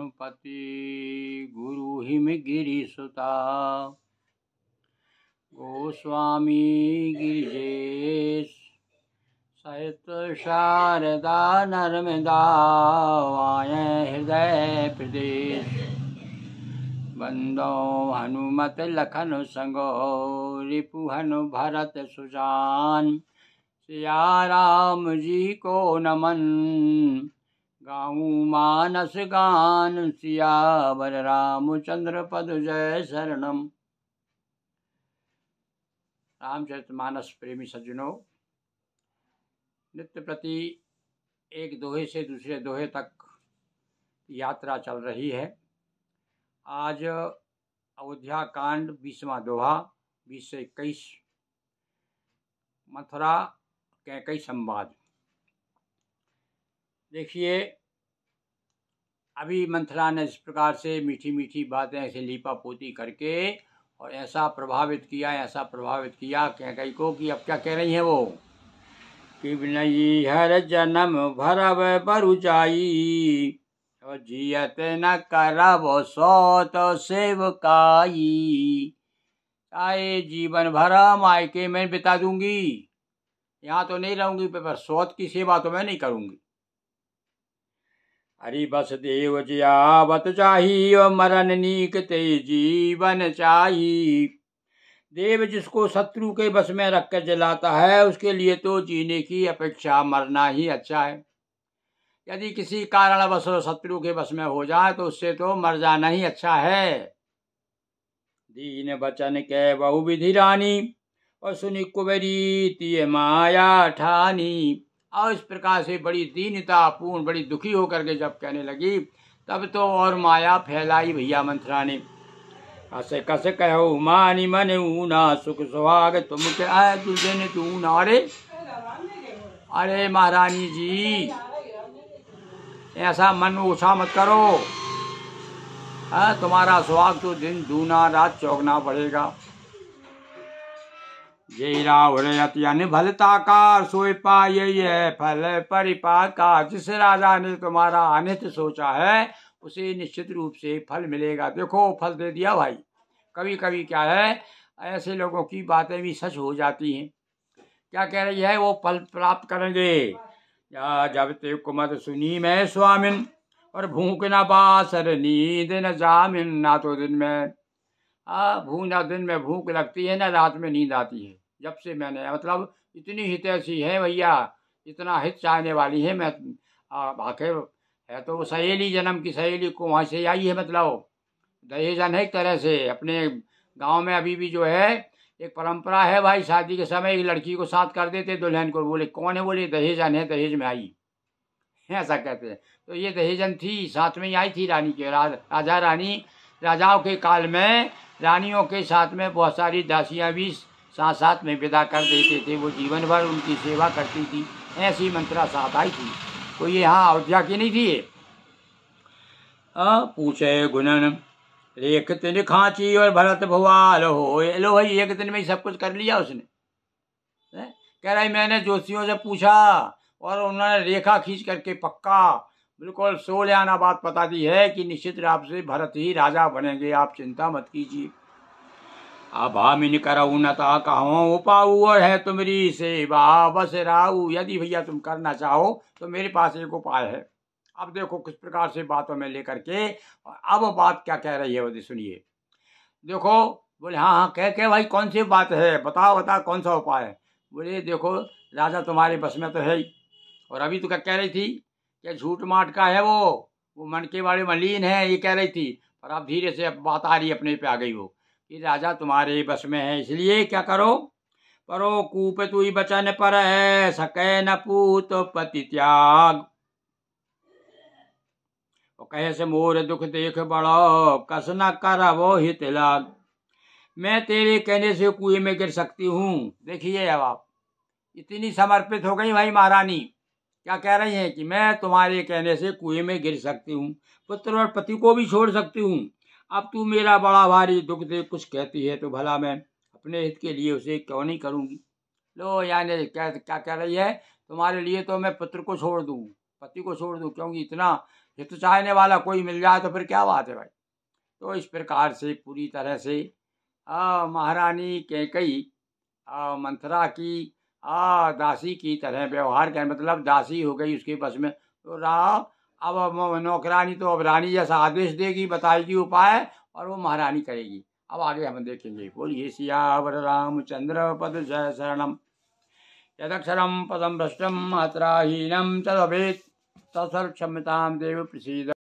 गणपति गुरु हिमगिरि सुता गोस्वामी गिरिजेश सहित शारदा नर्मदा वायें हृदय प्रदेश बंदो हनुमत लखन संगो रिपुहनु भरत सुजान सिया राम जी को नमन गाऊं मानस गान सियावर रामचंद्र पद जय शरणम। रामचरितमानस प्रेमी सज्जनों, नित्य प्रति एक दोहे से दूसरे दोहे तक यात्रा चल रही है। आज अयोध्या कांड 20वां दोहा 20 से 21 मथुरा कैकई संवाद। देखिए, अभी मंथरा ने इस प्रकार से मीठी मीठी बातें ऐसे लीपा पोती करके और ऐसा प्रभावित किया कैकई को कि अब क्या कह रही है वो कि नहीं हर जन्म भरव बरुचाई और जियत न करब सौत सेवकाई। चाहे जीवन भर मायके में बिता दूंगी, यहाँ तो नहीं रहूंगी, पर सौत की सेवा तो मैं नहीं करूंगी। हरि बस देव जियावत चाही और मरण नीक ते जीवन चाही। देव जिसको शत्रु के बस में रख कर जलाता है, उसके लिए तो जीने की अपेक्षा मरना ही अच्छा है। यदि किसी कारणवश शत्रु के बस में हो जाए तो उससे तो मर जाना ही अच्छा है। दीन बचन के बहु विधि रानी और सुनी कुबेरी तिय माया ठानी। और इस प्रकार से बड़ी दीनता पूर्ण, बड़ी दुखी होकर के जब कहने लगी, तब तो और माया फैलाई भैया मंथरा ने। कसे कसे कहो मानी मन ऊना सुख सुहाग तुम क्या तुझे तूना। अरे महारानी जी, ऐसा मन ऊंचा मत करो। तुम्हारा सुहाग तो दिन दूना रात चौगना पड़ेगा। जय रावण अत्यन भलता का सोए पाए फल परिपाका। जिस राजा ने तुम्हारा अनित सोचा है उसे निश्चित रूप से फल मिलेगा। देखो, फल दे दिया भाई। कभी कभी क्या है, ऐसे लोगों की बातें भी सच हो जाती हैं। क्या कह रही है, वो फल प्राप्त करेंगे। या जब ते कुमत सुनी मैं स्वामिन और भूख न बासर नींद न जामिन। ना तो दिन में दिन में भूख लगती है, ना रात में नींद आती है। जब से मैंने, मतलब इतनी हितैषी है भैया, इतना हित चाहने वाली है। मैं आखिर है तो सहेली, जन्म की सहेली को वहाँ से आई है। मतलब दहेजन है एक तरह से। अपने गांव में अभी भी जो है एक परंपरा है भाई, शादी के समय एक लड़की को साथ कर देते दुल्हन को। बोले कौन है, बोले दहेजन है, दहेज में आई, ऐसा कहते हैं। तो ये दहेजन थी, साथ में ही आई थी रानी के। राजा रानी, राजाओं के काल में रानियों के साथ में बहुत सारी दासियां भी साथ साथ में विदा कर देते थे। वो जीवन भर उनकी सेवा करती थी। ऐसी मंत्रा साथ आई थी। तो ये यहाँ अयोध्या की नहीं थी। पूछे गुणन रेख तिन खांची और भरत भुआल हो। लो भाई, एक दिन में ही सब कुछ कर लिया उसने। कह रहा है मैंने जोशियों से पूछा और उन्होंने रेखा खींच करके पक्का बिल्कुल 16 आना बात बता दी है कि निश्चित रूप से भरत ही राजा बनेंगे। आप चिंता मत कीजिए। भामिन करऊ नता कहो पाऊ और है तुम्हारी सेवा बस राऊ। यदि भैया तुम करना चाहो तो मेरे पास एक उपाय है। अब देखो किस प्रकार से बातों में लेकर के, अब बात क्या कह रही है वो सुनिए। देखो, बोले हाँ हाँ, कह भाई कौन सी बात है, बताओ कौन सा उपाय है। बोले देखो, राजा तुम्हारे बस में तो है ही, और अभी तो क्या कह रही थी कि झूठ माट का है वो मन के बारे में लीन है, ये कह रही थी। पर अब धीरे से अब बात आ रही अपने पे आ गई वो कि राजा तुम्हारे बस में है, इसलिए क्या करो, परो कूप तु बचन पर है सकै न पूत पति त्याग। कहे से मोर दुख देख बड़ो कस न कर वो हित लाग। मैं तेरे कहने से कुएं में गिर सकती हूँ। देखिए, अब आप इतनी समर्पित हो गई भाई महारानी। क्या कह रही हैं कि मैं तुम्हारे कहने से कुएं में गिर सकती हूँ, पुत्र और पति को भी छोड़ सकती हूँ। अब तू मेरा बड़ा भारी दुख देख कुछ कहती है तो भला मैं अपने हित के लिए उसे क्यों नहीं करूँगी। लो यानी क्या कह रही है, तुम्हारे लिए तो मैं पुत्र को छोड़ दूँ, पति को छोड़ दूँ, क्योंकि इतना हित चाहने वाला कोई मिल जाए तो फिर क्या बात है भाई। तो इस प्रकार से पूरी तरह से महारानी कैकई मंथरा की दासी की तरह व्यवहार कर, मतलब दासी हो गई उसके बस में तो रहा। अब नौकरानी तो अब रानी जैसा आदेश देगी, बताएगी उपाय और वो महारानी करेगी। अब आगे हम देखेंगे। बोलिए सियावर रामचंद्र पद जय शरणम। यदक्षरम पदम भ्रष्टम मात्राहीनम तदभेत् तत्सर्व क्षम्यतां देव प्रसीद।